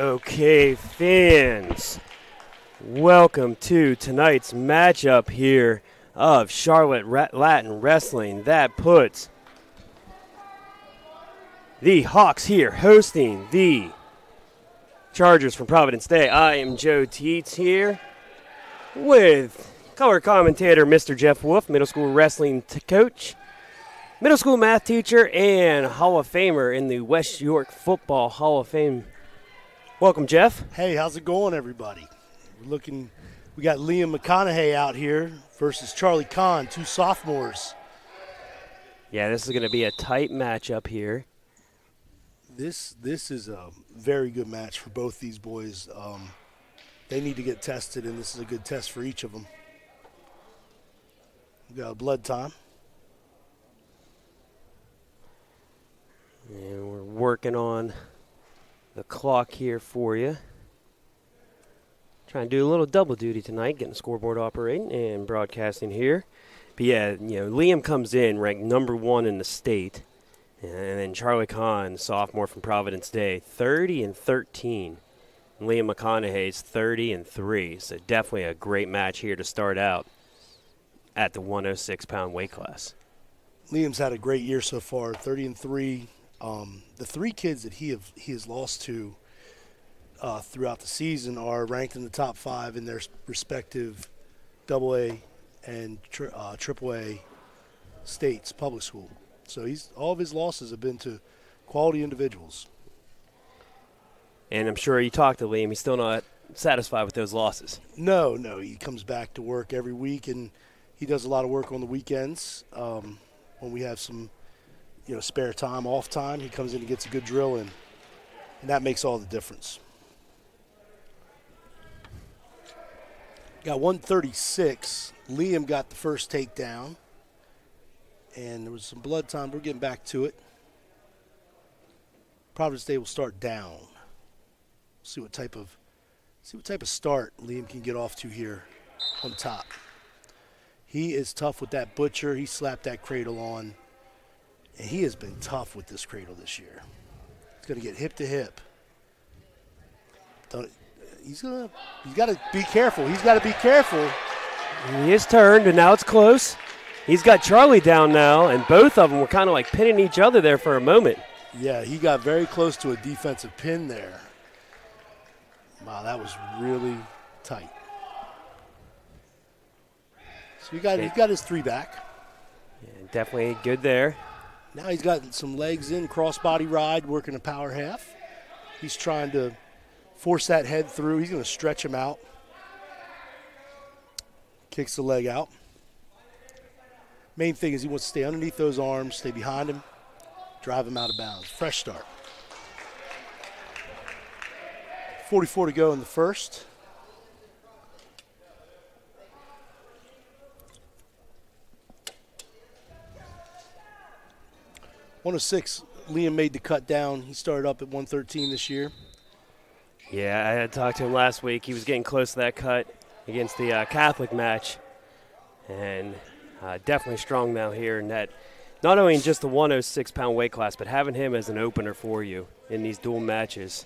Okay, fans, welcome to tonight's matchup here of Charlotte Latin Wrestling. That puts the Hawks here hosting the Chargers from Providence Day. I am Joe Teets here with color commentator Mr. Jeff Wolf, middle school wrestling coach, middle school math teacher, and Hall of Famer in the West York Football Hall of Fame. Welcome, Jeff. Hey, how's it going, everybody? We got Liam McConaughey out here versus Charlie Kahn, two sophomores. Yeah, this is going to be a tight matchup here. This is a very good match for both these boys. They need to get tested, and this is a good test for each of them. We got blood time. And we're working on the clock here for you. Trying to do a little double duty tonight, getting the scoreboard operating and broadcasting here. But yeah, Liam comes in ranked number 1 in the state. And then Charlie Kahn, sophomore from Providence Day, 30-13. And Liam McConaughey's 30-3. So definitely a great match here to start out at the 106-pound weight class. Liam's had a great year so far, 30-3. The three kids that he has lost to throughout the season are ranked in the top 5 in their respective AA and AAA states, public school. So all of his losses have been to quality individuals. And I'm sure you talked to Liam. He's still not satisfied with those losses. No. He comes back to work every week, and he does a lot of work on the weekends when we have some spare time, off time. He comes in and gets a good drill in, and that makes all the difference. Got 136. Liam got the first takedown, and there was some blood time. We're getting back to it. Providence Day will start down. See what type of start Liam can get off to here on top. He is tough with that butcher. He slapped that cradle on. And he has been tough with this cradle this year. He's going to get hip to hip. He's got to be careful. He's got to be careful. He is turned, and now it's close. He's got Charlie down now, and both of them were kind of like pinning each other there for a moment. Yeah, he got very close to a defensive pin there. Wow, that was really tight. So he's got his 3 back. Yeah, definitely good there. Now he's got some legs in, crossbody ride, working a power half. He's trying to force that head through. He's going to stretch him out. Kicks the leg out. Main thing is he wants to stay underneath those arms, stay behind him, drive him out of bounds. Fresh start. 44 to go in the first. .106, Liam made the cut down. He started up at 113 this year. Yeah, I had talked to him last week. He was getting close to that cut against the Catholic match. And definitely strong now here in that, not only in just the 106-pound weight class, but having him as an opener for you in these dual matches.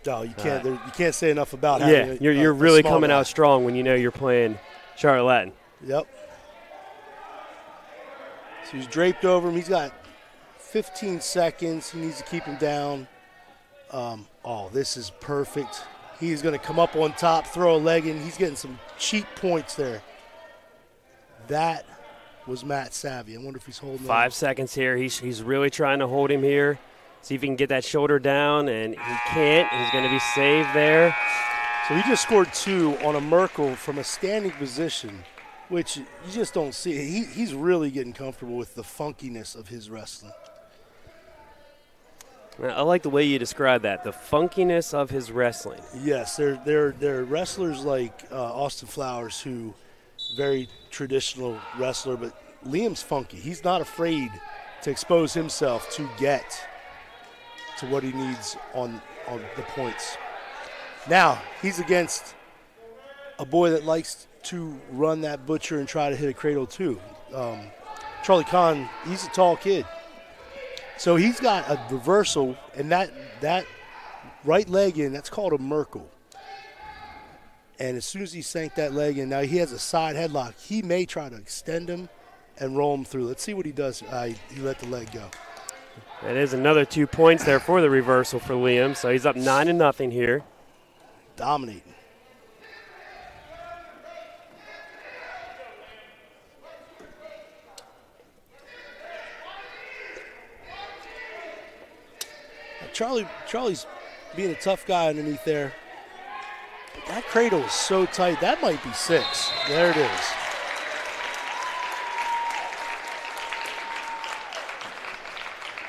No, you can't say enough about having you're really coming out strong when you know you're playing Charlotte Latin. Yep. So he's draped over him. He's got 15 seconds. He needs to keep him down. This is perfect. He's going to come up on top, throw a leg in. He's getting some cheap points there. That was Matt Savvy. I wonder if he's holding 5 seconds here. He's really trying to hold him here. See if he can get that shoulder down, and he can't. He's going to be saved there. So he just scored 2 on a Merkle from a standing position, which you just don't see. He's really getting comfortable with the funkiness of his wrestling. I like the way you describe that, the funkiness of his wrestling. Yes, they're wrestlers like Austin Flowers, who very traditional wrestler, but Liam's funky. He's not afraid to expose himself to get to what he needs on the points. Now, he's against a boy that likes to run that butcher and try to hit a cradle too. Charlie Kahn, he's a tall kid. So he's got a reversal, and that Right leg in, that's called a Merkel. And as soon as he sank that leg in, now he has a side headlock. He may try to extend him and roll him through. Let's see what he does. He let the leg go. That is another 2 points there for the reversal for Liam. So he's up 9-0 here. Dominating. Charlie's being a tough guy underneath there. But that cradle is so tight. That might be 6. There it is.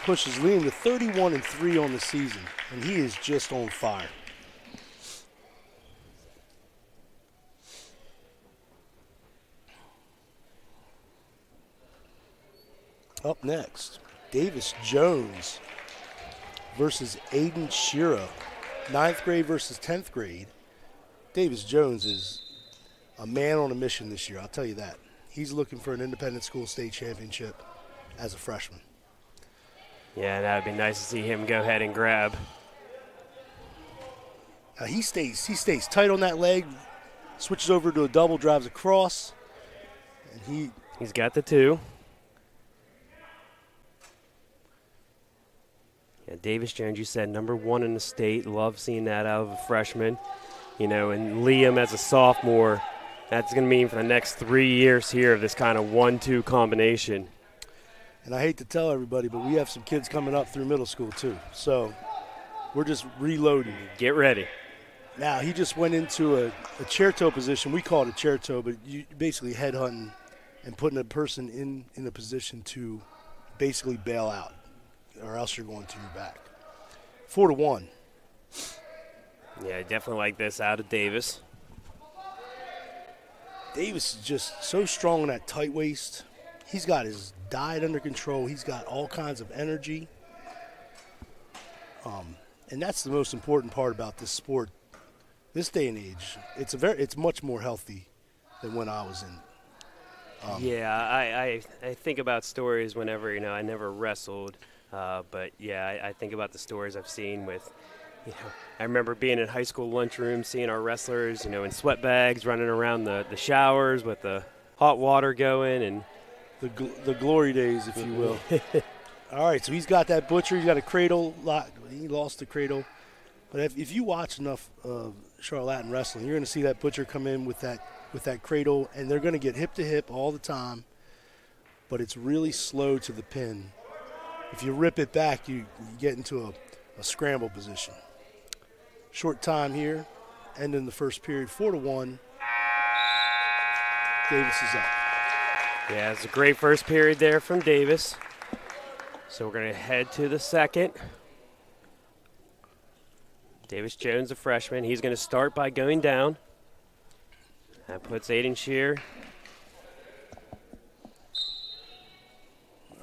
Pushes Liam to 31-3 on the season, and he is just on fire. Up next, Davis Jones versus Aiden Shearer. 9th grade versus 10th grade. Davis Jones is a man on a mission this year, I'll tell you that. He's looking for an independent school state championship as a freshman. Yeah, that would be nice to see him go ahead and grab. Now he stays tight on that leg, switches over to a double, drives across, and he's got the 2. Yeah, Davis Jones, you said #1 in the state. Love seeing that out of a freshman. You know, and Liam as a sophomore, that's going to mean for the next 3 years here of this kind of 1-2 combination. And I hate to tell everybody, but we have some kids coming up through middle school too. So we're just reloading. Get ready. Now he just went into a chair toe position. We call it a chair toe, but you basically headhunting and putting a person in a position to basically bail out, or else you're going to your back. 4-1. Yeah, I definitely like this out of Davis. Davis is just so strong in that tight waist. He's got his diet under control. He's got all kinds of energy. And that's the most important part about this sport. This day and age, it's much more healthy than when I was in. I think about stories whenever, I never wrestled. But, yeah, I think about the stories I've seen with, I remember being in high school lunchroom, seeing our wrestlers, in sweat bags, running around the showers with the hot water going. And the glory days, if you will. All right, so he's got that butcher. He's got a cradle lock. He lost the cradle. But if you watch enough of Charlotte wrestling, you're going to see that butcher come in with that cradle, and they're going to get hip to hip all the time. But it's really slow to the pin. If you rip it back, you get into a scramble position. Short time here, ending the first period, 4-1. Davis is up. Yeah, it's a great first period there from Davis. So we're going to head to the second. Davis Jones, a freshman. He's going to start by going down. That puts Aiden Shear.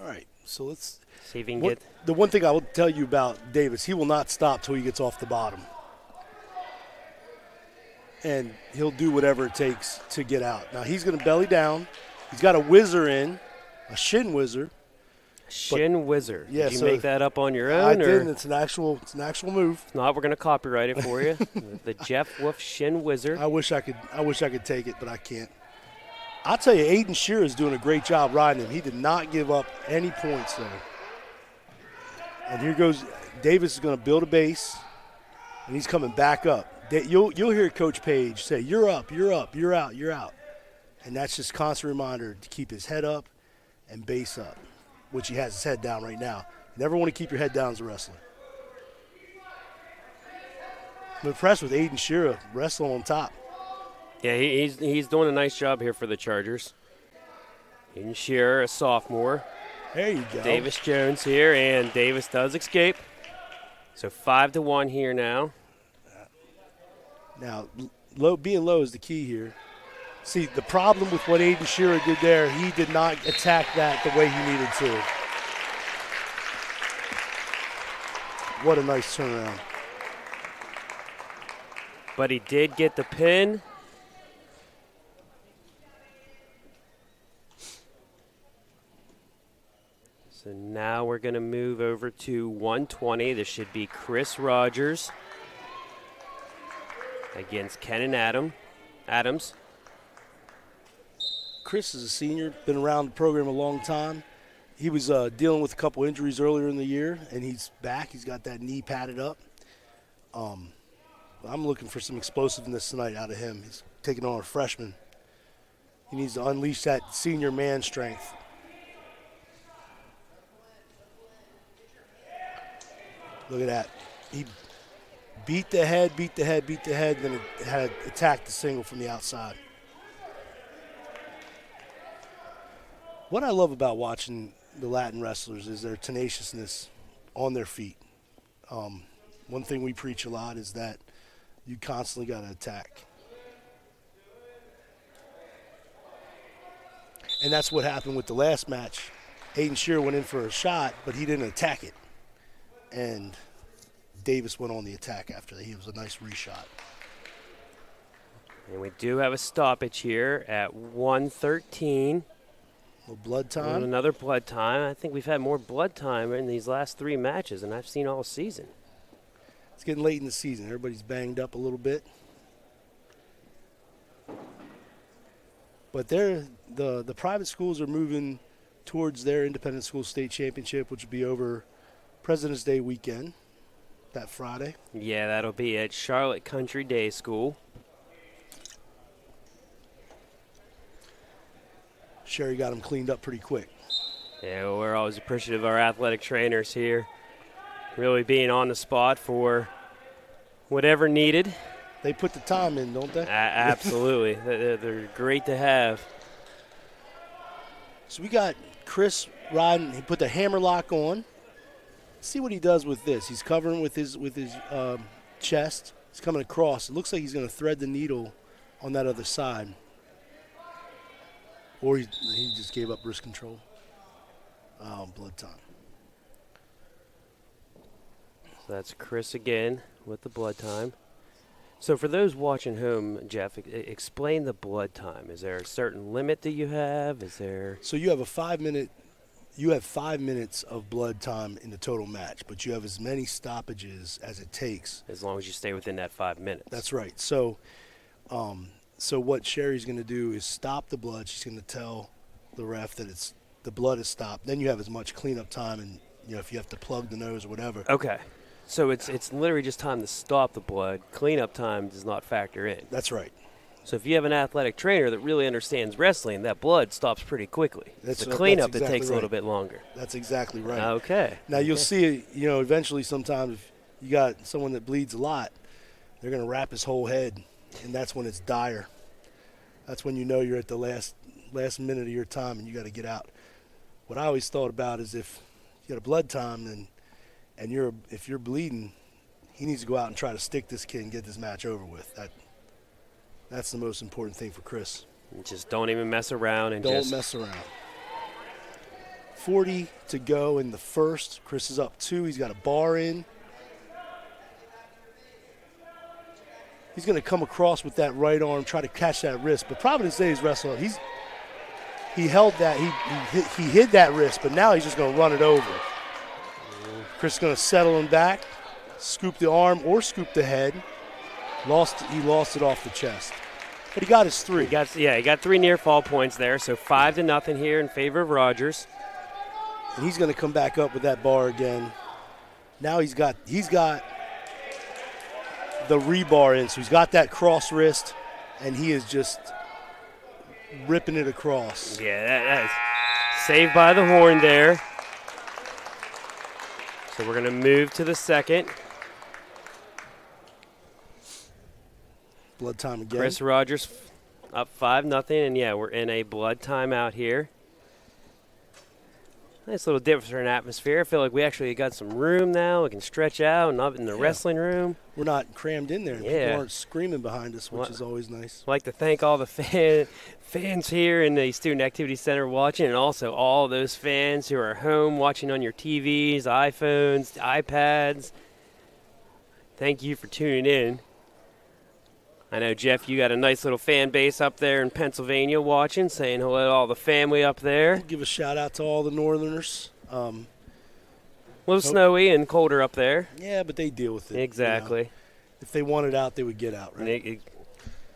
All right, so let's see if he can get. The one thing I will tell you about Davis, he will not stop till he gets off the bottom. And he'll do whatever it takes to get out. Now he's going to belly down. He's got a whizzer in, a shin whizzer. Shin whizzer. Yeah, did you make that up on your own? I didn't. It's an actual move. If not, we're going to copyright it for you. The Jeff Wolf Shin Whizzer. I wish I could take it, but I can't. I'll tell you, Aiden Shearer is doing a great job riding him. He did not give up any points there. And here goes Davis is going to build a base, and he's coming back up. You'll hear Coach Page say, "You're up, you're up, you're out, you're out," and that's just a constant reminder to keep his head up and base up, which he has his head down right now. You never want to keep your head down as a wrestler. I'm impressed with Aiden Shearer wrestling on top. Yeah, he's doing a nice job here for the Chargers. Aiden Shearer, a sophomore. There you go. Davis Jones here, and Davis does escape. So 5-1 here now. Now, being low is the key here. See, the problem with what Aiden Shearer did there, he did not attack that the way he needed to. What a nice turnaround. But he did get the pin. So now we're going to move over to 120. This should be Chris Rogers against Kenan Adams. Chris is a senior, been around the program a long time. He was dealing with a couple injuries earlier in the year, and he's back. He's got that knee padded up. I'm looking for some explosiveness tonight out of him. He's taking on a freshman. He needs to unleash that senior man strength. Look at that. He beat the head, then it had attacked the single from the outside. What I love about watching the Latin wrestlers is their tenaciousness on their feet. One thing we preach a lot is that you constantly got to attack. And that's what happened with the last match. Hayden Shearer went in for a shot, but he didn't attack it. And Davis went on the attack after that. He was a nice reshot. And we do have a stoppage here at 1:13. Blood time. Another blood time. I think we've had more blood time in these last 3 matches than I've seen all season. It's getting late in the season. Everybody's banged up a little bit. But the private schools are moving towards their independent school state championship, which will be over President's Day weekend, that Friday. Yeah, that'll be at Charlotte Country Day School. Sherry got him cleaned up pretty quick. Yeah, well, we're always appreciative of our athletic trainers here, really being on the spot for whatever needed. They put the time in, don't they? Absolutely. They're great to have. So we got Chris riding. He put the hammer lock on. See what he does with this. He's covering with his chest. He's coming across. It looks like he's going to thread the needle on that other side. Or he just gave up wrist control. Blood time. So that's Chris again with the blood time. So for those watching home, Jeff, explain the blood time. Is there a certain limit that you have? Is there? So you have 5 minutes of blood time in the total match, but you have as many stoppages as it takes. As long as you stay within that 5 minutes. That's right. So what Sherry's going to do is stop the blood. She's going to tell the ref that the blood is stopped. Then you have as much cleanup time, and if you have to plug the nose or whatever. Okay. So it's literally just time to stop the blood. Cleanup time does not factor in. That's right. So if you have an athletic trainer that really understands wrestling, that blood stops pretty quickly. It's the cleanup exactly that takes right. a little bit longer. That's exactly right. Okay. Now you'll see, eventually sometimes if you got someone that bleeds a lot, they're going to wrap his whole head, and that's when it's dire. That's when you know you're at the last minute of your time and you got to get out. What I always thought about is if you got a blood time and if you're bleeding, he needs to go out and try to stick this kid and get this match over with. That's the most important thing for Chris. Just don't even mess around and don't mess around. 40 to go in the first. Chris is up 2. He's got a bar in. He's going to come across with that right arm, try to catch that wrist. But Providence Day's wrestler, he held that, he hid that wrist, but now he's just going to run it over. Chris is going to settle him back, scoop the arm or scoop the head. He lost it off the chest. But he got his 3. He got 3 near fall points there, so 5-0 here in favor of Rogers. And he's going to come back up with that bar again. Now he's got the rebar in, so he's got that cross wrist, and he is just ripping it across. Yeah, that is saved by the horn there. So we're going to move to the second. Blood time again. Chris Rogers up 5-0, and yeah, we're in a blood timeout here. Nice little different atmosphere. I feel like we actually got some room now. We can stretch out and not in the wrestling room. We're not crammed in there. Yeah. People aren't screaming behind us, which is always nice. I'd like to thank all the fans here in the Student Activity Center watching, and also all those fans who are home watching on your TVs, iPhones, iPads. Thank you for tuning in. I know, Jeff, you got a nice little fan base up there in Pennsylvania watching, saying hello to all the family up there. I'll give a shout-out to all the Northerners. A little snowy and colder up there. Yeah, but they deal with it. Exactly. if they wanted out, they would get out, right?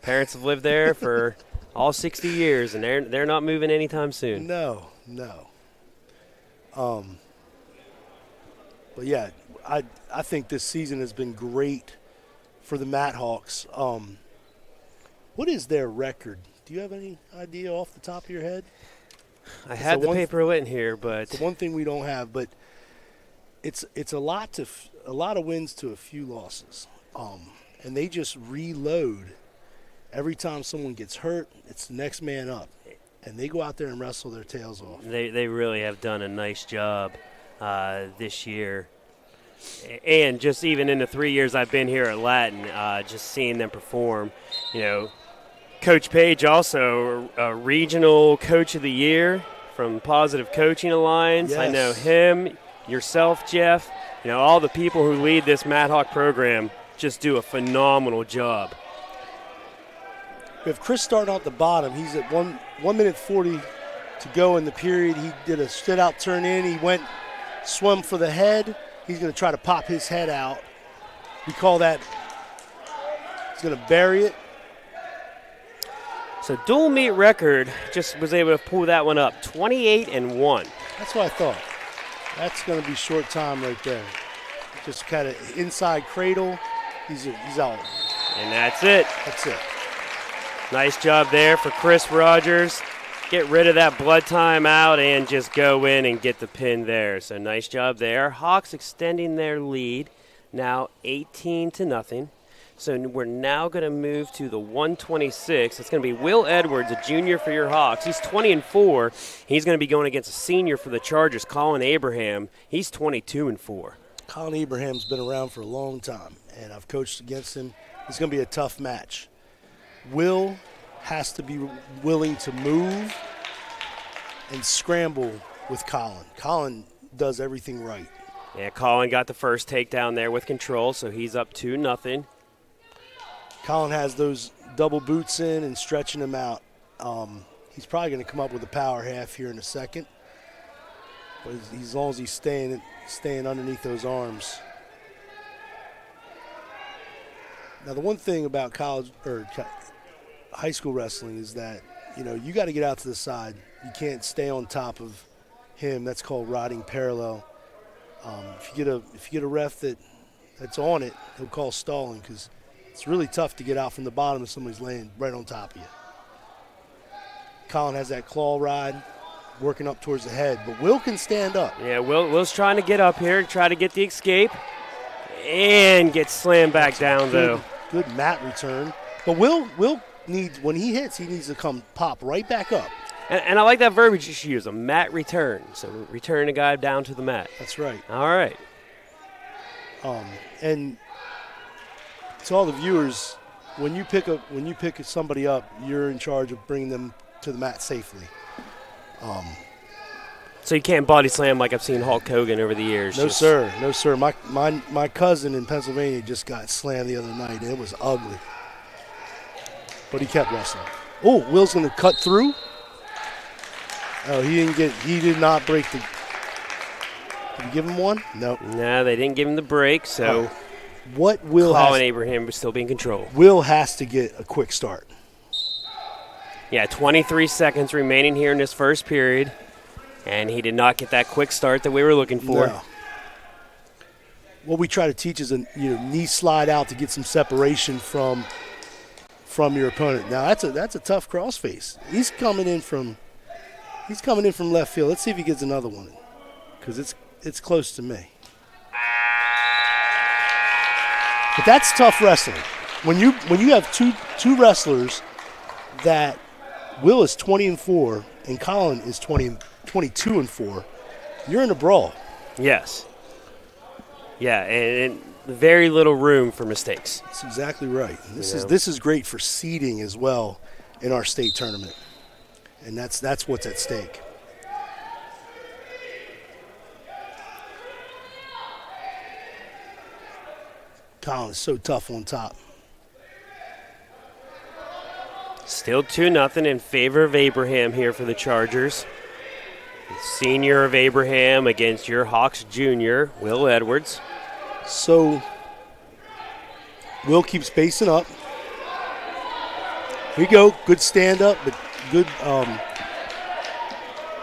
Parents have lived there for all 60 years, and they're not moving anytime soon. No. But yeah, I think this season has been great for the Madhawks. What is their record? Do you have any idea off the top of your head? I had the paper written here, but it's the one thing we don't have. But it's a lot of wins to a few losses, and they just reload every time someone gets hurt. It's the next man up, and they go out there and wrestle their tails off. They really have done a nice job this year. And just even in the 3 years I've been here at Latin, just seeing them perform, Coach Page also a regional coach of the year from Positive Coaching Alliance. Yes. I know him, yourself, Jeff, all the people who lead this Madhawk program just do a phenomenal job. We have Chris starting out the bottom. He's at 1 minute 40 to go in the period. He did a stood out turn in. He swum for the head. He's going to try to pop his head out. We call that, he's going to bury it. So dual meet record, just was able to pull that one up, 28-1. That's what I thought. That's going to be short time right there. Just kind of inside cradle. He's out. And that's it. That's it. Nice job there for Chris Rogers. Get rid of that blood time out and just go in and get the pin there. So nice job there. Hawks extending their lead, now 18-0. So we're now going to move to the 126. It's going to be Will Edwards, a junior for your Hawks. He's 20-4. He's going to be going against a senior for the Chargers, Colin Abraham. He's 22-4. Colin Abraham's been around for a long time, and I've coached against him. It's going to be a tough match. Will has to be willing to move and scramble with Colin. Colin does everything right. Yeah, Colin got the first takedown there with control, so he's up 2-0. Colin has those double boots in and stretching him out. He's probably going to come up with a power half here in a second. But as long as he's staying underneath those arms. Now, the one thing about high school wrestling is that, you got to get out to the side. You can't stay on top of him. That's called riding parallel. If you get a ref that's on it, he'll call stalling because it's really tough to get out from the bottom if somebody's laying right on top of you. Colin has that claw ride working up towards the head, but Will can stand up. Yeah, Will's trying to get up here, try to get the escape, and get slammed back down, though. Good mat return. But Will needs, when he hits, he needs to come pop right back up. And I like that verbiage you use, a mat return. So return a guy down to the mat. That's right. All right. And to all the viewers, when you pick somebody up, you're in charge of bringing them to the mat safely. So you can't body slam like I've seen Hulk Hogan over the years. No, sir. My cousin in Pennsylvania just got slammed the other night, and it was ugly. But he kept wrestling. Oh, Will's going to cut through. Oh, he did not break the. Did you give him one? No. No, they didn't give him the break, so. What Will Colin Abraham was still being controlled. Will has to get a quick start. Yeah, 23 seconds remaining here in this first period, and he did not get that quick start that we were looking for. No. What we try to teach is a knee slide out to get some separation from your opponent. Now that's a tough crossface. He's coming in from left field. Let's see if he gets another one, because it's close to me. But that's tough wrestling. When you have two wrestlers that Will is 20-4 and Colin is 22-4, you're in a brawl. Yes. Yeah, and very little room for mistakes. That's exactly right. And this is great for seeding as well in our state tournament, and that's what's at stake. Colin is so tough on top. Still 2-0 in favor of Abraham here for the Chargers. The senior of Abraham against your Hawks junior, Will Edwards. So Will keeps spacing up. Here you go. Good stand-up, but good.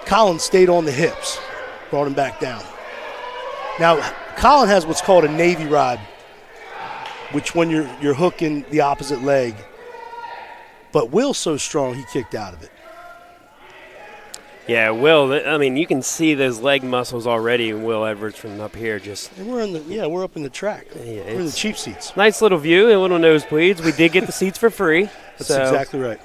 Colin stayed on the hips. Brought him back down. Now, Colin has what's called a Navy rod, which when you're hooking the opposite leg. But Will's so strong, he kicked out of it. Yeah, Will. I mean, you can see those leg muscles already in Will Edwards from up here. And we're up in the track. Yeah, we're in the cheap seats. Nice little view, a little nosebleeds. We did get the seats for free. That's exactly right.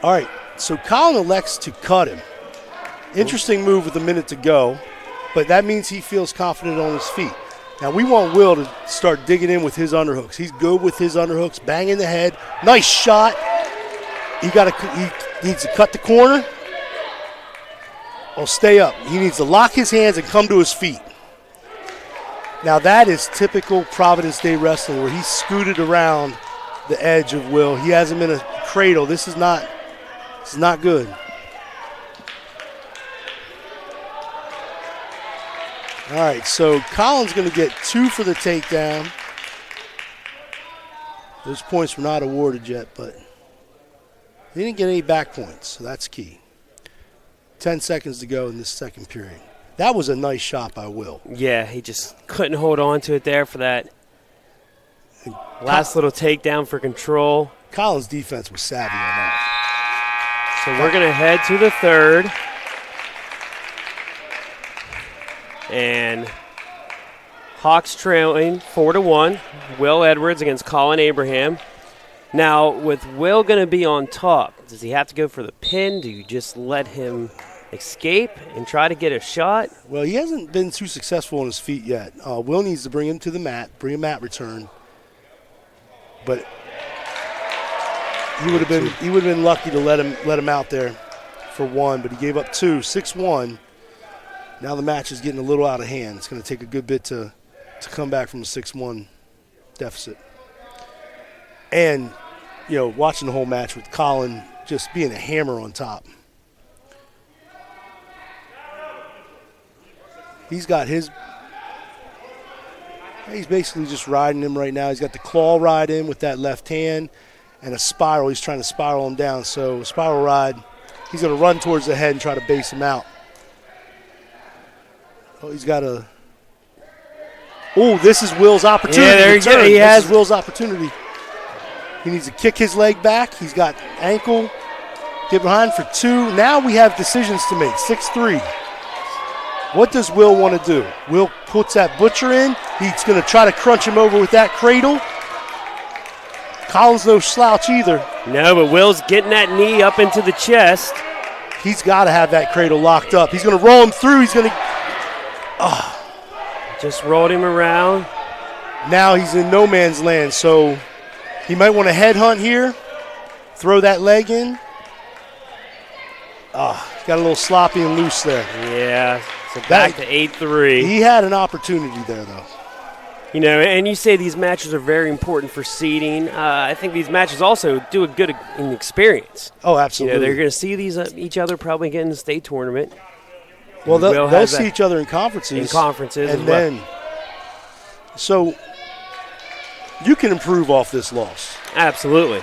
All right, so Colin elects to cut him. Interesting move with a minute to go, but that means he feels confident on his feet. Now, we want Will to start digging in with his underhooks. He's good with his underhooks, banging the head. Nice shot. He needs to cut the corner. Oh, stay up. He needs to lock his hands and come to his feet. Now, that is typical Providence Day wrestling where he scooted around the edge of Will. He has him in a cradle. This is not good. All right, so Colin's going to get 2 for the takedown. Those points were not awarded yet, but he didn't get any back points, so that's key. 10 seconds to go in this second period. That was a nice shot by Will. Yeah, he just couldn't hold on to it there for that last little takedown for control. Colin's defense was savvy on that. So we're going to head to the third. And Hawks trailing 4-1. Will Edwards against Colin Abraham. Now, with Will going to be on top, does he have to go for the pin? Do you just let him escape and try to get a shot? Well, he hasn't been too successful on his feet yet. Will needs to bring him to the mat, bring a mat return. But he would have been lucky to let him out there for 1, but he gave up 2, 6-1. Now the match is getting a little out of hand. It's going to take a good bit to come back from a 6-1 deficit. And, watching the whole match with Colin just being a hammer on top. He's basically just riding him right now. He's got the claw ride in with that left hand and a spiral. He's trying to spiral him down. So spiral ride, he's going to run towards the head and try to base him out. Oh, he's got a. Oh, this is Will's opportunity. Yeah, there you go. This is Will's opportunity. He needs to kick his leg back. He's got ankle. Get behind for 2. Now we have decisions to make. 6-3. What does Will want to do? Will puts that butcher in. He's going to try to crunch him over with that cradle. Colin's no slouch either. No, but Will's getting that knee up into the chest. He's got to have that cradle locked up. He's going to roll him through. He's going to. Just rolled him around. Now he's in no man's land, so he might want to headhunt here, throw that leg in. Got a little sloppy and loose there. Yeah, so back to 8-3. He had an opportunity there, though. And you say these matches are very important for seeding. I think these matches also do a good in experience. Oh, absolutely. They're going to see each other probably get in the state tournament. Well, they'll see each other in conferences. And then, so you can improve off this loss. Absolutely.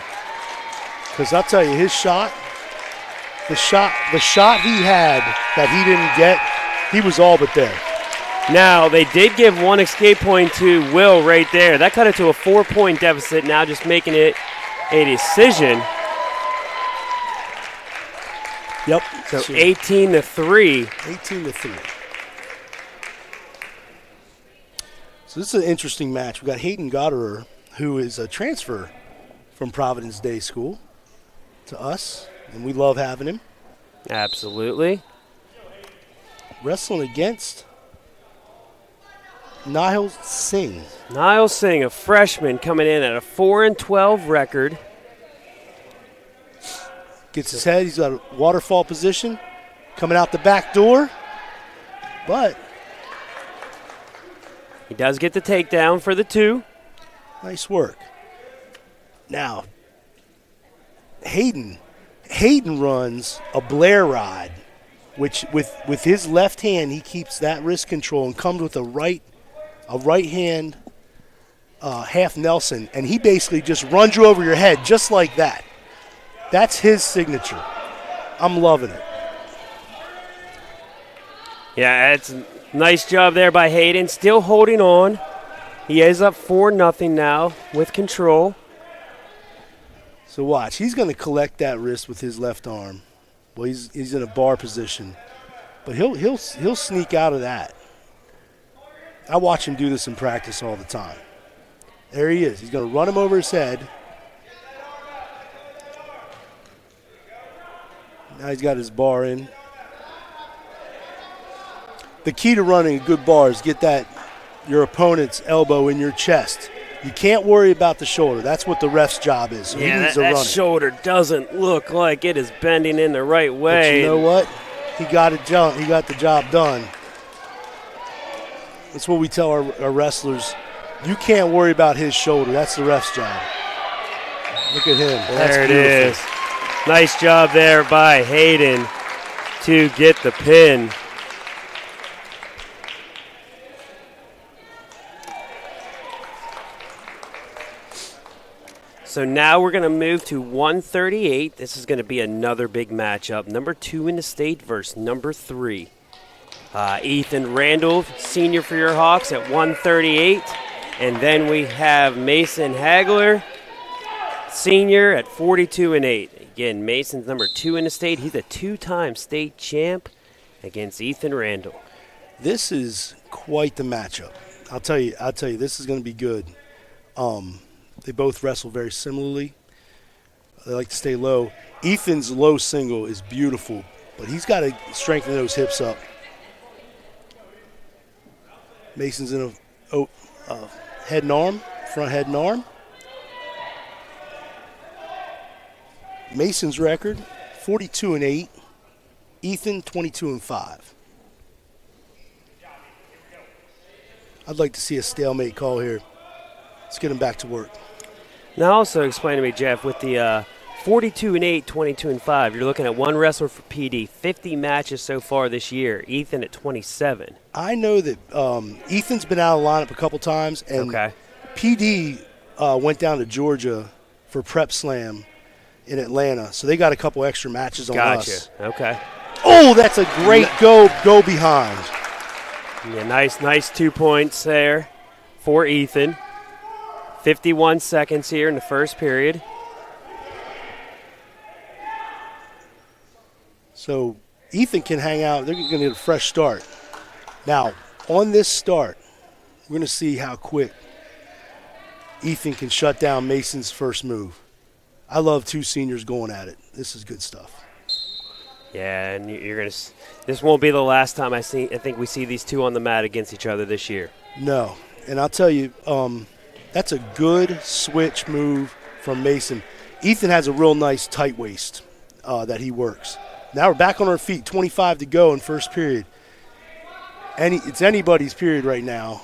Because I'll tell you, his shot, the shot he had that he didn't get, he was all but there. Now, they did give 1 escape point to Will right there. That cut it to a 4-point deficit, now just making it a decision. Yep. So 18-3. 18-3. So this is an interesting match. We've got Hayden Gotterer, who is a transfer from Providence Day School to us, and we love having him. Absolutely. Wrestling against Niall Singh. Niall Singh, a freshman coming in at a 4-12 record. Gets his head. He's got a waterfall position. Coming out the back door. But he does get the takedown for the 2. Nice work. Now, Hayden runs a Blair rod, which with his left hand, he keeps that wrist control and comes with a right hand half Nelson, and he basically just runs you over your head just like that. That's his signature. I'm loving it. Yeah, it's a nice job there by Hayden. Still holding on. He is up 4-0 now with control. So watch. He's going to collect that wrist with his left arm. Well, he's in a bar position. But he'll sneak out of that. I watch him do this in practice all the time. There he is. He's going to run him over his head. Now he's got his bar in. The key to running a good bar is get your opponent's elbow in your chest. You can't worry about the shoulder. That's what the ref's job is. So he needs to run it. Shoulder doesn't look like it is bending in the right way. But you know what? He got the job done. That's what we tell our wrestlers. You can't worry about his shoulder. That's the ref's job. Look at him. There it is. Nice job there by Hayden to get the pin. So now we're going to move to 138. This is going to be another big matchup. Number 2 in the state versus number 3. Ethan Randall, senior for your Hawks at 138. And then we have Mason Hagler, senior at 42-8. Again, Mason's number 2 in the state. He's a 2-time state champ against Ethan Randall. This is quite the matchup. I'll tell you, this is going to be good. They both wrestle very similarly. They like to stay low. Ethan's low single is beautiful, but he's got to strengthen those hips up. Mason's in a head and arm, front head and arm. Mason's record, 42-8. Ethan, 22-5. I'd like to see a stalemate call here. Let's get him back to work. Now also explain to me, Jeff, with the 42-8, 22-5, you're looking at one wrestler for PD, 50 matches so far this year. Ethan at 27. I know that Ethan's been out of the lineup a couple times, and PD went down to Georgia for Prep Slam in Atlanta, so they got a couple extra matches on us. Okay. Oh, that's a great go behind. Yeah, nice 2 points there for Ethan. 51 seconds here in the first period. So Ethan can hang out. They're going to get a fresh start. Now, on this start, we're going to see how quick Ethan can shut down Mason's first move. I love 2 seniors going at it. This is good stuff. Yeah, and you're going to. This won't be the last time I think we see these 2 on the mat against each other this year. No, and I'll tell you, that's a good switch move from Mason. Ethan has a real nice tight waist that he works. Now we're back on our feet, 25 to go in first period. It's anybody's period right now.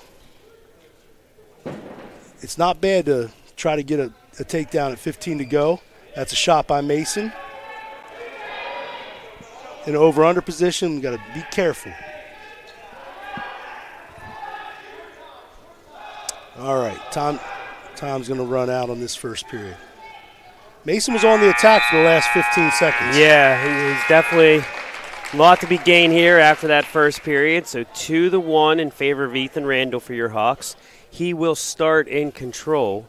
It's not bad to try to get a takedown at 15 to go. That's a shot by Mason. In over-under position, got to be careful. All right, time's going to run out on this first period. Mason was on the attack for the last 15 seconds. Yeah, he's definitely a lot to be gained here after that first period. So 2-1 in favor of Ethan Randall for your Hawks. He will start in control.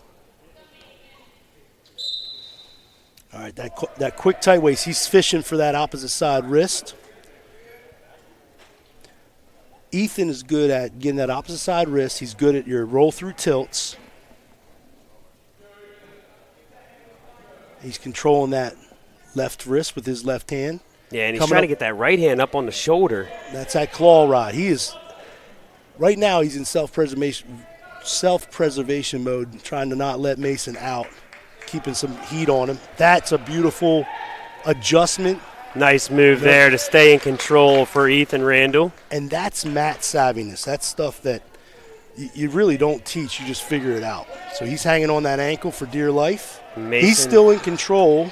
All right, that quick tight waist. He's fishing for that opposite side wrist. Ethan is good at getting that opposite side wrist. He's good at your roll-through tilts. He's controlling that left wrist with his left hand. Yeah, and he's trying to get that right hand up on the shoulder. That's that claw rod. Right now he's in self-preservation mode, trying to not let Mason out, keeping some heat on him. That's a beautiful adjustment. Nice move there to stay in control for Ethan Randall. And that's mat savviness. That's stuff that you really don't teach. You just figure it out. So he's hanging on that ankle for dear life. Mason. He's still in control,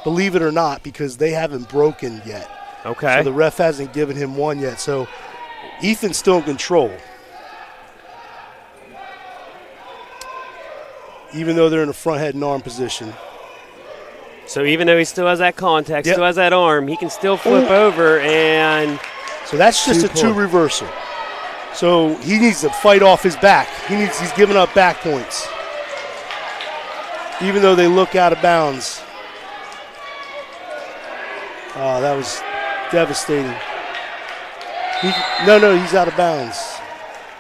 believe it or not, because they haven't broken yet. Okay. So the ref hasn't given him one yet. So Ethan's still in control. even though they're in a front head and arm position. So even though he still has that contact, Yep. still has that arm, he can still flip over and So that's just a 2 reversal. So he needs to fight off his back. He's giving up back points. Even though they look out of bounds. Oh, that was devastating. He's out of bounds.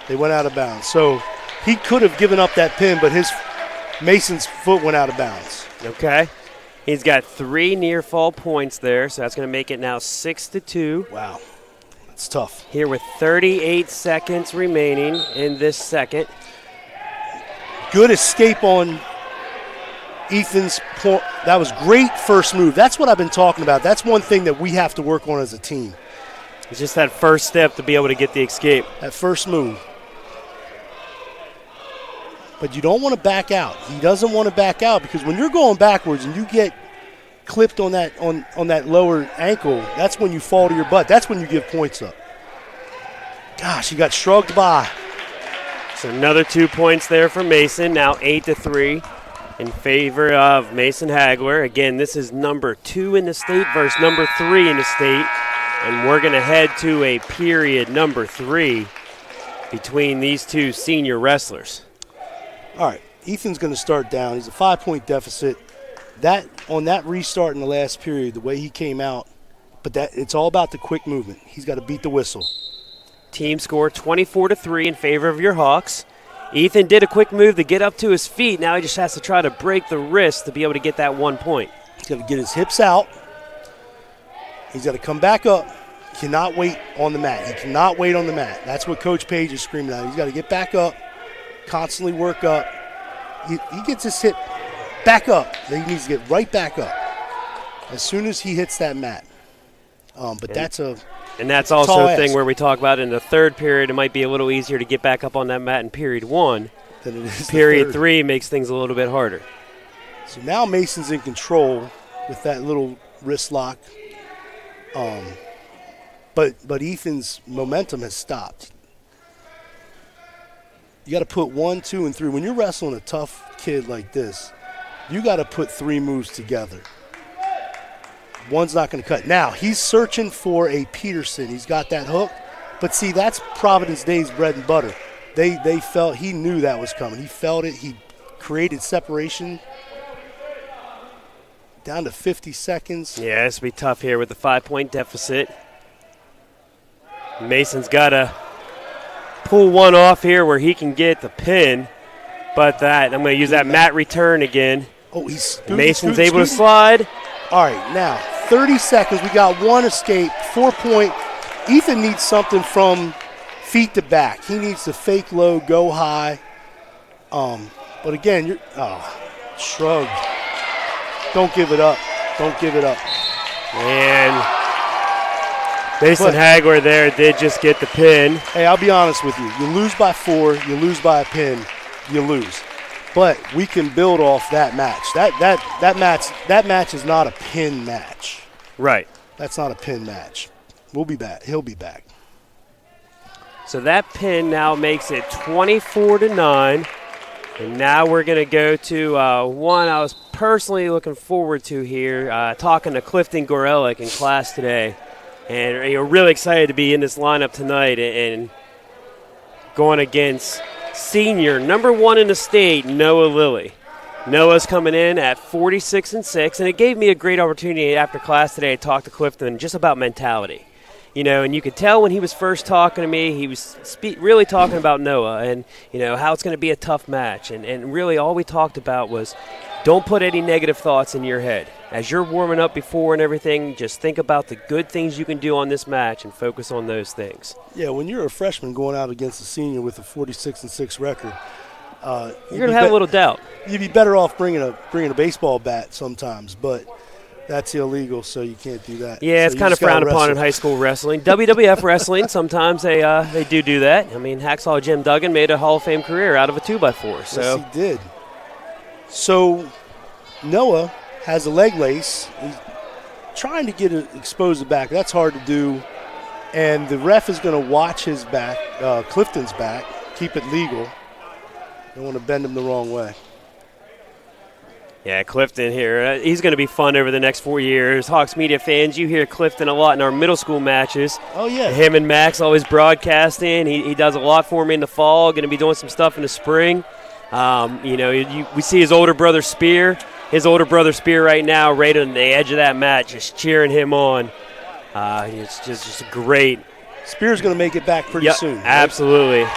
They went out of bounds. So he could have given up that pin, but Mason's foot went out of bounds. Okay. He's got 3 near fall points there, so that's going to make it now 6-2. Wow. That's tough. Here with 38 seconds remaining in this second. Good escape on Ethan's point. That was great first move. That's what I've been talking about. That's one thing that we have to work on as a team. It's just that first step to be able to get the escape. That first move. But you don't want to back out. He doesn't want to back out because when you're going backwards and you get clipped on that on that lower ankle, that's when you fall to your butt. That's when you give points up. Gosh, he got shrugged by. So another 2 points there for Mason, now 8-3 in favor of Mason Hagler. Again, this is number 2 in the state versus number 3 in the state. And we're going to head to a period number 3 between these two senior wrestlers. All right, Ethan's going to start down. He's a 5-point deficit. On that restart in the last period, the way he came out, but it's all about the quick movement. He's got to beat the whistle. Team score 24-3 in favor of your Hawks. Ethan did a quick move to get up to his feet. Now he just has to try to break the wrist to be able to get that 1 point. He's got to get his hips out. He's got to come back up. He cannot wait on the mat. He cannot wait on the mat. That's what Coach Page is screaming at. He's got to get back up, constantly work up. He gets his hip back up. He needs to get right back up as soon as he hits that mat. And that's also a thing where we talk about in the third period, it might be a little easier to get back up on that mat in period 1. Than it is period 3 makes things a little bit harder. So now Mason's in control with that little wrist lock. But Ethan's momentum has stopped. You got to put 1, 2, and 3. When you're wrestling a tough kid like this, you got to put 3 moves together. One's not going to cut. Now, he's searching for a Peterson. He's got that hook. But, see, that's Providence Day's bread and butter. They felt – he knew that was coming. He felt it. He created separation. Down to 50 seconds. Yeah, this will be tough here with the 5-point deficit. Mason's got to pull one off here where he can get the pin. But I'm going to use that mat return again. Oh, he's Mason's able to slide. All right, now 30 seconds. We got 1 escape, 4-point. Ethan needs something from feet to back. He needs to fake low, go high. But again, shrug. Don't give it up. Don't give it up. And Mason Hagler there did just get the pin. Hey, I'll be honest with you. You lose by 4, you lose by a pin, you lose. But we can build off that match. That match is not a pin match. Right. That's not a pin match. We'll be back. He'll be back. So that pin now makes it 24-9. And now we're going to go to one I was personally looking forward to here, talking to Clifton Gorelick in class today. And really excited to be in this lineup tonight and going against senior number 1 in the state, Noah Lilly. Noah's coming in at 46-6, and it gave me a great opportunity after class today to talk to Clifton just about mentality. And you could tell when he was first talking to me, he was really talking about Noah and, how it's going to be a tough match. And really all we talked about was don't put any negative thoughts in your head. As you're warming up before and everything, just think about the good things you can do on this match and focus on those things. Yeah, when you're a freshman going out against a senior with a 46-6 record, you're going to have a little doubt. You'd be better off bringing a baseball bat sometimes, but that's illegal, so you can't do that. Yeah, so it's kind of frowned upon in high school wrestling. WWF wrestling, sometimes they do that. I mean, Hacksaw Jim Duggan made a Hall of Fame career out of a 2x4. So. Yes, he did. So Noah has a leg lace. He's trying to get it exposed the back. That's hard to do. And the ref is going to watch his back, Clifton's back, keep it legal. Don't want to bend him the wrong way. Yeah, Clifton here. He's going to be fun over the next 4 years. Hawks Media fans, you hear Clifton a lot in our middle school matches. Oh, yeah. Him and Max always broadcasting. He does a lot for me in the fall. Going to be doing some stuff in the spring. We see his older brother Spear. His older brother Spear right now right on the edge of that mat, just cheering him on. It's just great. Spear's going to make it back pretty soon. Right? Absolutely.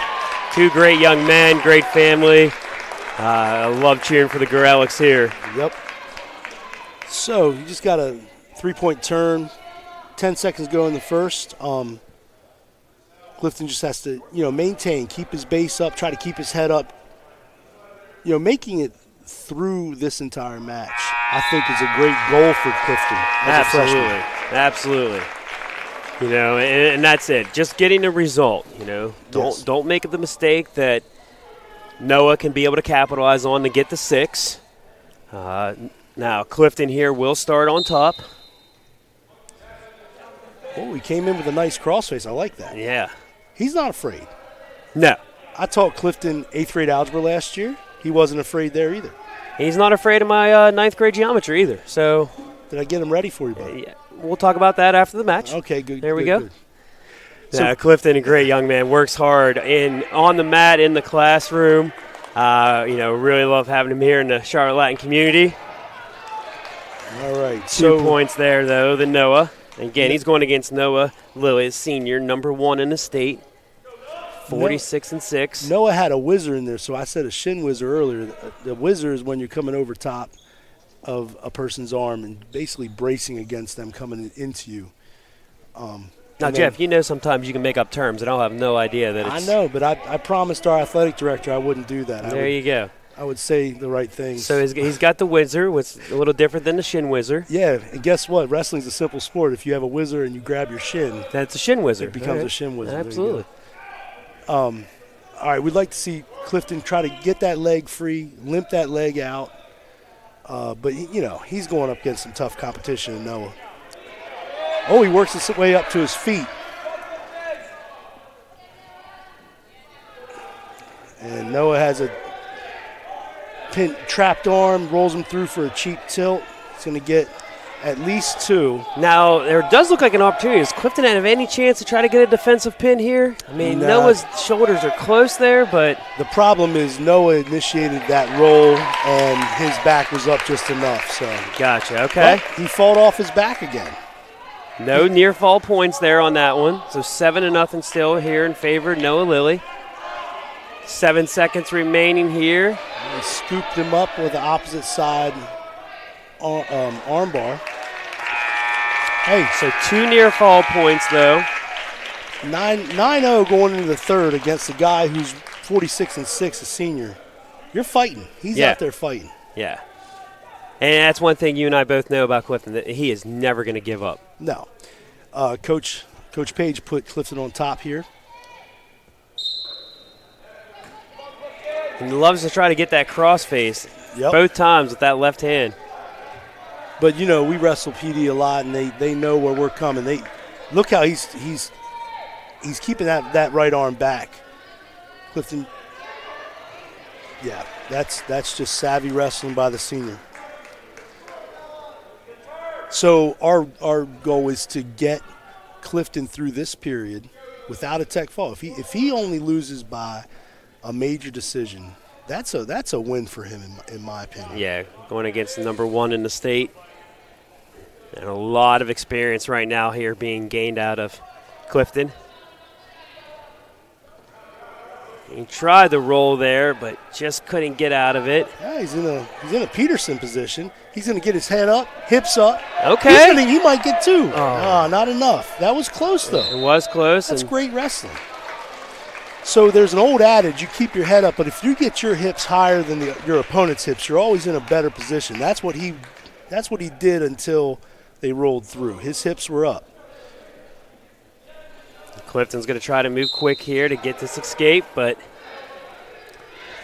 Two great young men, great family. I love cheering for the Gorelics here. Yep. So you just got a 3-point turn. 10 seconds go in the first. Clifton just has to, maintain, keep his base up, try to keep his head up. Making it through this entire match, I think, is a great goal for Clifton as a freshman. Absolutely. And that's it. Just getting a result. Don't make the mistake that Noah can be able to capitalize on to get the 6. Now Clifton here will start on top. Oh, he came in with a nice crossface. I like that. Yeah. He's not afraid. No. I taught Clifton 8th grade algebra last year. He wasn't afraid there either. He's not afraid of my 9th grade geometry either. So did I get him ready for you, buddy? Yeah. We'll talk about that after the match. Okay, good. There we go. Good. So Clifton, a great young man, works hard on the mat in the classroom. Really love having him here in the Charlotte Latin community. All right. 2 points there, though, the Noah. Again, he's going against Noah Lilly, senior, number 1 in the state, 46-6. Noah had a whizzer in there, so I said a shin whizzer earlier. The whizzer is when you're coming over top of a person's arm and basically bracing against them coming into you. Now, Jeff, sometimes you can make up terms, and I'll have no idea that it's... I know, but I promised our athletic director I wouldn't do that. You go. I would say the right things. So he's got the whizzer, which is a little different than the shin whizzer. Yeah, and guess what? Wrestling's a simple sport. If you have a whizzer and you grab your shin, that's a shin whizzer. It becomes a shin whizzer. Absolutely. All right, we'd like to see Clifton try to get that leg free, limp that leg out. But, he's going up against some tough competition in Noah. Oh, he works his way up to his feet. And Noah has a trapped arm, rolls him through for a cheap tilt. He's going to get at least 2. Now, there does look like an opportunity. Does Clifton have any chance to try to get a defensive pin here? I mean, Noah's shoulders are close there, but... The problem is Noah initiated that roll, and his back was up just enough. So Gotcha, okay. But he fought off his back again. No near fall points there on that one. So 7-0 still here in favor of Noah Lilly. 7 seconds remaining here. He scooped him up with the opposite side arm bar. Hey, so 2 near fall points though. 9-0 going into the third against a guy who's 46-6, a senior. You're fighting. He's out there fighting. Yeah. And that's one thing you and I both know about Clifton, that he is never going to give up. No. Coach Page put Clifton on top here. He loves to try to get that cross face both times with that left hand. But, we wrestle PD a lot, and they know where we're coming. They look how he's keeping that right arm back. Clifton, that's just savvy wrestling by the senior. So our goal is to get Clifton through this period without a tech fall. If he only loses by a major decision, that's a win for him in my opinion. Yeah, going against the number 1 in the state. And a lot of experience right now here being gained out of Clifton. He tried the roll there, but just couldn't get out of it. Yeah, he's in a Peterson position. He's going to get his head up, hips up. Okay. He might get 2. Not enough. That was close, though. It was close. That's great wrestling. So there's an old adage, you keep your head up, but if you get your hips higher than your opponent's hips, you're always in a better position. That's what he did until they rolled through. His hips were up. Clifton's going to try to move quick here to get this escape, but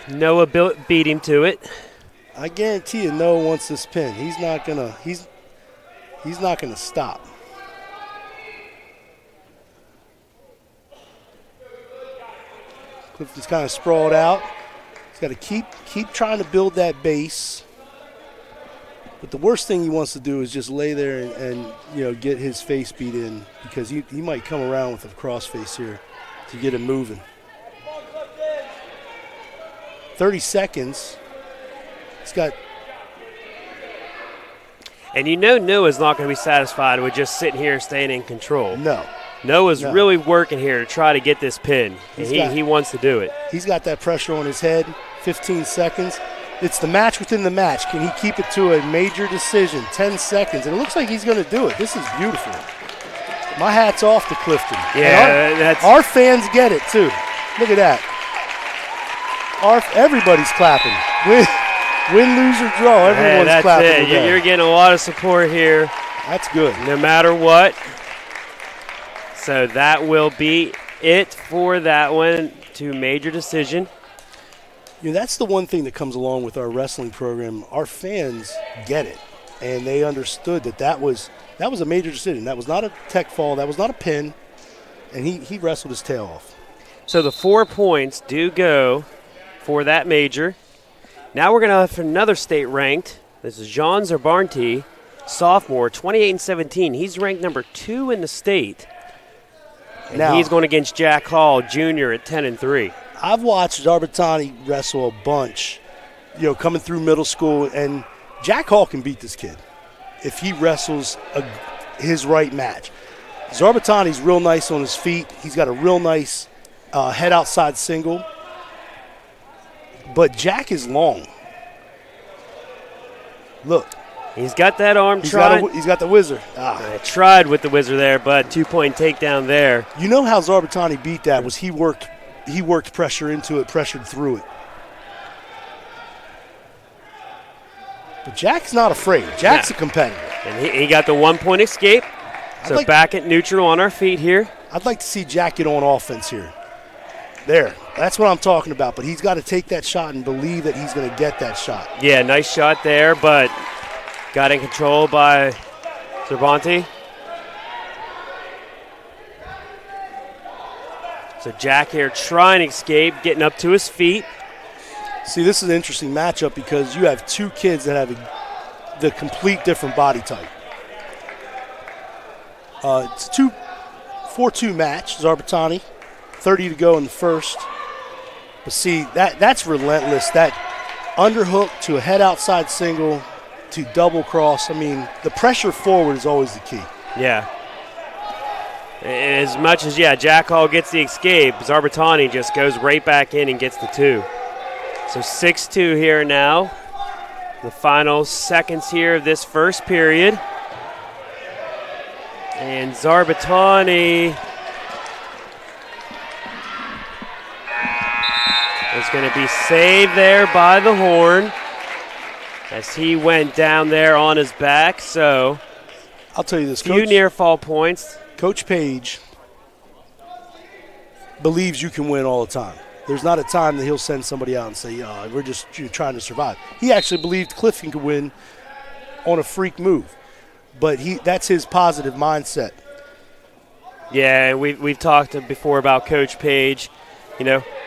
Noah beat him to it. I guarantee you Noah wants this pin. He's not gonna stop. Clifton's kind of sprawled out. He's got to keep trying to build that base. But the worst thing he wants to do is just lay there and get his face beat in, because he might come around with a crossface here to get him moving. 30 seconds. He's got. And Noah's not going to be satisfied with just sitting here staying in control. No. Noah's really working here to try to get this pin, and he wants to do it. He's got that pressure on his head. 15 seconds. It's the match within the match. Can he keep it to a major decision? 10 seconds. And it looks like he's going to do it. This is beautiful. My hat's off to Clifton. Yeah, our fans get it, too. Look at that. Everybody's clapping. Win, lose, or draw. Everyone's clapping. You're getting a lot of support here. That's good. No matter what. So that will be it for that one, to major decision. That's the one thing that comes along with our wrestling program. Our fans get it, and they understood that was a major decision. That was not a tech fall. That was not a pin, and he wrestled his tail off. So the 4 points do go for that major. Now we're going to have another state ranked. This is John Zarbanti, sophomore, 28-17. He's ranked number 2 in the state. And he's going against Jack Hall, junior, at 10-3. I've watched Zarbatani wrestle a bunch, coming through middle school, and Jack Hall can beat this kid if he wrestles his right match. Zarbatani's real nice on his feet. He's got a real nice head outside single. But Jack is long. Look. He's got that arm he's got the whizzer. I tried with the whizzer there, but 2-point takedown there. You know how Zarbatani beat that was he worked pressure into it, pressured through it. But Jack's not afraid. Jack's a competitor. And he got the 1-point escape. So back at neutral on our feet here. I'd like to see Jack get on offense here. There. That's what I'm talking about. But he's got to take that shot and believe that he's going to get that shot. Yeah, nice shot there, but got in control by Zarbanti. So Jack here trying to escape, getting up to his feet. See, this is an interesting matchup because you have two kids that have the complete different body type. It's a 4-2 match, Zarbatani. 30 to go in the first. But see, that's relentless. That underhook to a head outside single to double cross. I mean, the pressure forward is always the key. Yeah. As much as, Jack Hall gets the escape, Zarbatani just goes right back in and gets the 2. So 6-2 here now. The final seconds here of this first period. And Zarbatani is going to be saved there by the horn as he went down there on his back. So I'll tell you this, few near fall points. Coach Page believes you can win all the time. There's not a time that he'll send somebody out and say, we're just trying to survive. He actually believed Clifton could win on a freak move. But that's his positive mindset. Yeah, we've talked before about Coach Page.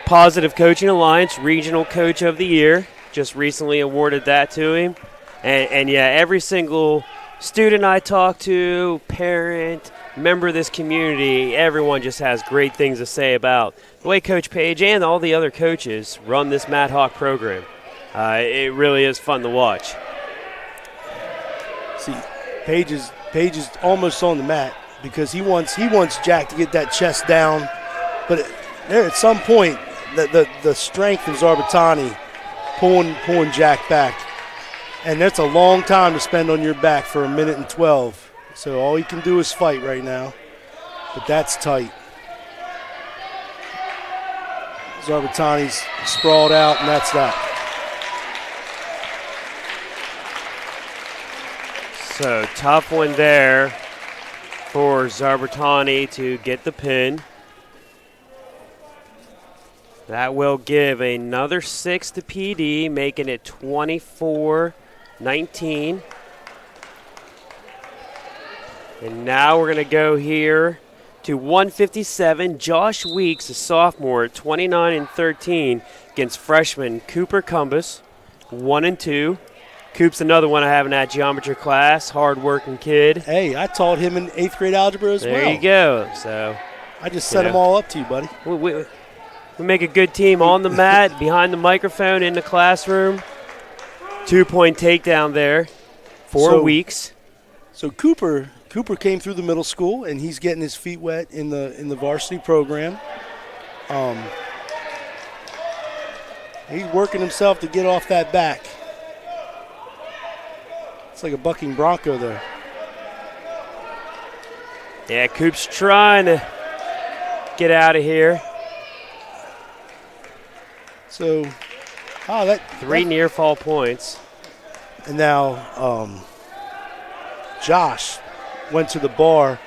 Positive Coaching Alliance, Regional Coach of the Year. Just recently awarded that to him. And every single student I talk to, parent, member of this community, everyone just has great things to say about the way Coach Page and all the other coaches run this Mad Hawk program. It really is fun to watch. See, Page is almost on the mat because he wants Jack to get that chest down. But there at some point, the strength of Zarbatani pulling Jack back. And that's a long time to spend on your back for 1 minute and 12. So all he can do is fight right now. But that's tight. Zarbatani's sprawled out, and that's that. So tough one there for Zarbatani to get the pin. That will give another 6 to PD, making it 24-19. And now we're going to go here to 157. Josh Weeks, a sophomore, 29-13, against freshman Cooper Cumbus, 1-2. Coop's another one I have in that geometry class, hard-working kid. Hey, I taught him in 8th grade algebra as well. There you go. So I just set them all up to you, buddy. We make a good team on the mat, behind the microphone, in the classroom. 2-point takedown there. 4 weeks. So Cooper came through the middle school, and he's getting his feet wet in the varsity program. He's working himself to get off that back. It's like a bucking bronco there. Yeah, Coop's trying to get out of here. So, three near fall points. And now Josh went to the bar.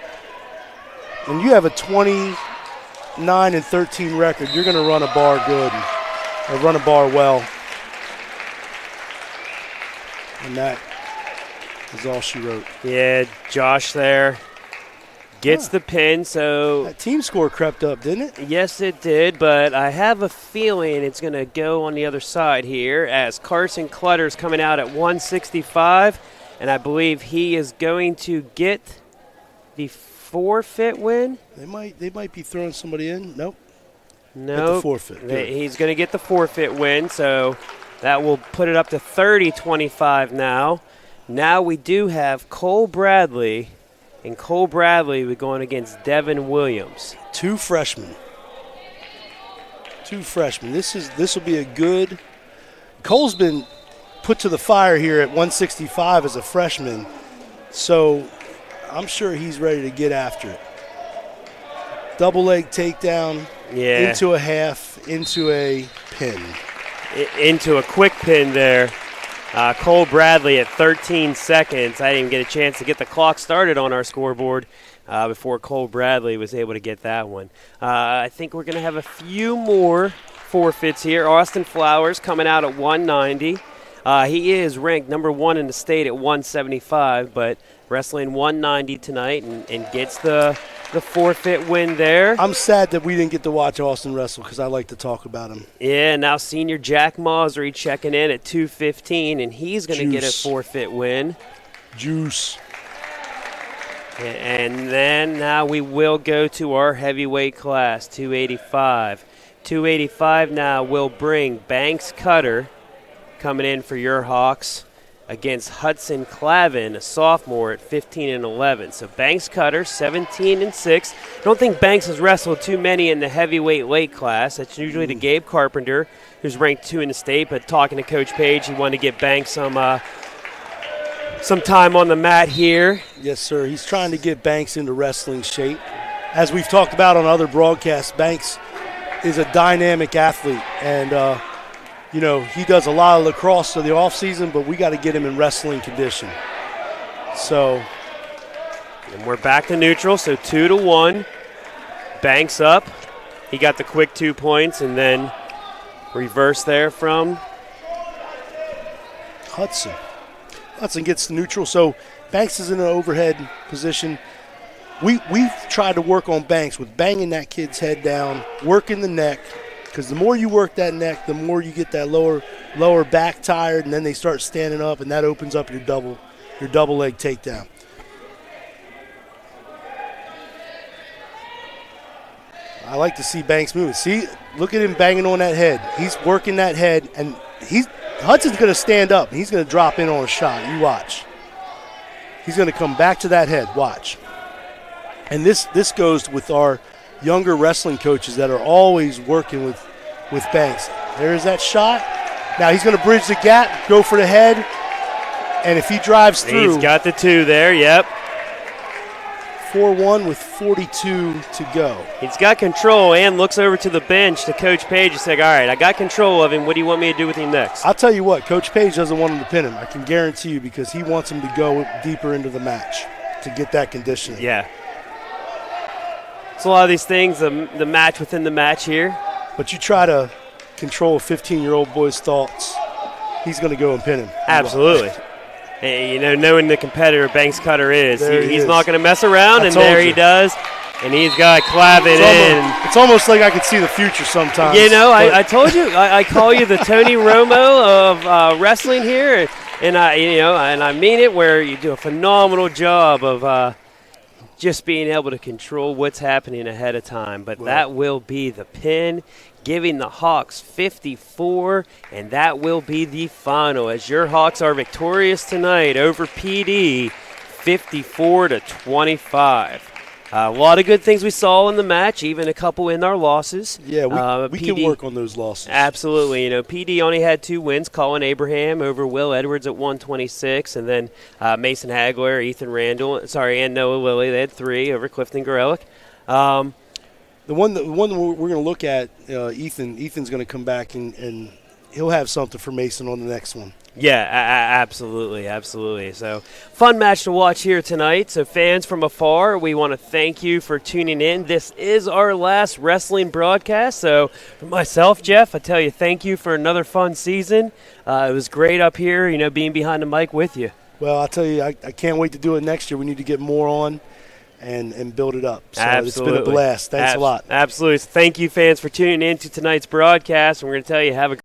And you have a 29-13 record. You're going to run a bar good or run a bar well. And that is all she wrote. Yeah, Josh there gets the pin. So that team score crept up, didn't it? Yes, it did, but I have a feeling it's going to go on the other side here as Carson Clutter's coming out at 165, and I believe he is going to get the forfeit win. They might be throwing somebody in. Nope. No, the forfeit. He's going to get the forfeit win, so that will put it up to 30-25 now. Now we do have Cole Bradley, and Cole Bradley we're going against Devin Williams. Two freshmen. This will be a good. Cole's been put to the fire here at 165 as a freshman, so I'm sure he's ready to get after it. Double leg takedown, into a half, into a pin. Into a quick pin there. Cole Bradley at 13 seconds. I didn't even get a chance to get the clock started on our scoreboard before Cole Bradley was able to get that one. I think we're going to have a few more forfeits here. Austin Flowers coming out at 190. He is ranked number 1 in the state at 175, but wrestling 190 tonight and gets the forfeit win there. I'm sad that we didn't get to watch Austin wrestle because I like to talk about him. Yeah, now senior Jack Mosry checking in at 215, and he's going to get a forfeit win. Juice. And then now we will go to our heavyweight class, 285. 285 now will bring Banks Cutter coming in for your Hawks against Hudson Clavin, a sophomore at 15-11. So Banks Cutter, 17-6. I don't think Banks has wrestled too many in the heavyweight weight class. That's usually to Gabe Carpenter, who's ranked 2 in the state. But talking to Coach Page, he wanted to get Banks some time on the mat here. Yes, sir. He's trying to get Banks into wrestling shape. As we've talked about on other broadcasts, Banks is a dynamic athlete, and he does a lot of lacrosse in the offseason, but we got to get him in wrestling condition. So, and we're back to neutral, so 2-1. Banks up. He got the quick 2 points, and then reverse there from Hudson. Hudson gets the neutral, so Banks is in an overhead position. We've tried to work on Banks with banging that kid's head down, working the neck, because the more you work that neck, the more you get that lower back tired, and then they start standing up, and that opens up your double leg takedown. I like to see Banks move. See, look at him banging on that head. He's working that head, and Hudson's going to stand up, and he's going to drop in on a shot. You watch. He's going to come back to that head. Watch. And this goes with our younger wrestling coaches that are always working with Banks. There's that shot. Now he's going to bridge the gap, go for the head, and if he drives through. He's got the 2 there, yep. 4-1 with 42 to go. He's got control and looks over to the bench to Coach Page and said, all right, I got control of him. What do you want me to do with him next? I'll tell you what, Coach Page doesn't want him to pin him. I can guarantee you, because he wants him to go deeper into the match to get that conditioning. Yeah. So a lot of these things, the match within the match here. But you try to control a 15-year-old boy's thoughts, he's going to go and pin him. Absolutely. And, knowing the competitor Banks Cutter is, he's is. Not going to mess around, and there he does. And he's got Clavin in. It's almost like I could see the future sometimes. I told you, I call you the Tony Romo of wrestling here. And I mean it, where you do a phenomenal job of just being able to control what's happening ahead of time. But that will be the pin, giving the Hawks 54, and that will be the final as your Hawks are victorious tonight over PD, 54-25. A lot of good things we saw in the match, even a couple in our losses. Yeah, we can work on those losses. Absolutely. PD only had 2 wins, Colin Abraham over Will Edwards at 126, and then Mason Hagler, Ethan Randall, and Noah Lilly. They had 3 over Clifton Gorelick. The one we're going to look at, Ethan's going to come back and he'll have something for Mason on the next one. Yeah, absolutely. So, fun match to watch here tonight. So, fans from afar, we want to thank you for tuning in. This is our last wrestling broadcast. So, for myself, Jeff, I tell you, thank you for another fun season. It was great up here, being behind the mic with you. Well, I'll tell you, I can't wait to do it next year. We need to get more on and build it up. So, absolutely. It's been a blast. Thanks a lot. Absolutely. Thank you, fans, for tuning in to tonight's broadcast. And we're going to tell you, have a